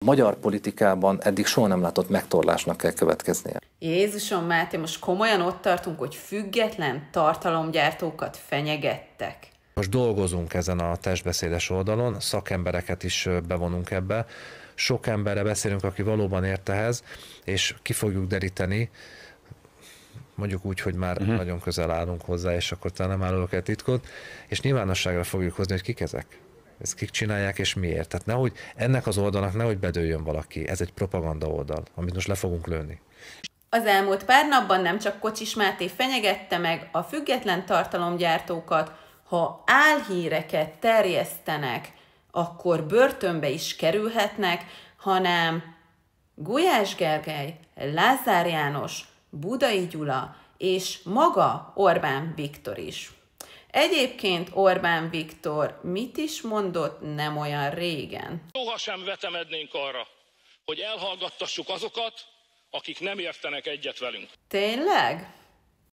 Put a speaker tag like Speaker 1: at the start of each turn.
Speaker 1: A magyar politikában eddig soha nem látott megtorlásnak kell következnie.
Speaker 2: Jézusom, Máté, most komolyan ott tartunk, hogy független tartalomgyártókat fenyegettek.
Speaker 3: Most dolgozunk ezen a testbeszédes oldalon, szakembereket is bevonunk ebbe. Sok emberre beszélünk, aki valóban ért ehhez, és ki fogjuk deríteni, mondjuk úgy, hogy már nagyon közel állunk hozzá, és akkor talán nem árulok el titkot, és nyilvánosságra fogjuk hozni, hogy kik ezek. Ezt kik csinálják, és miért. Tehát nehogy ennek az oldalnak nehogy bedőljön valaki. Ez egy propaganda oldal, amit most le fogunk lőni.
Speaker 2: Az elmúlt pár napban nem csak Kocsis Máté fenyegette meg a független tartalomgyártókat, ha álhíreket terjesztenek, akkor börtönbe is kerülhetnek, hanem Gulyás Gergely, Lázár János, Budai Gyula és maga Orbán Viktor is. Egyébként Orbán Viktor mit is mondott nem olyan régen?
Speaker 4: Sohasem vetemednénk arra, hogy elhallgattassuk azokat, akik nem értenek egyet velünk.
Speaker 2: Tényleg?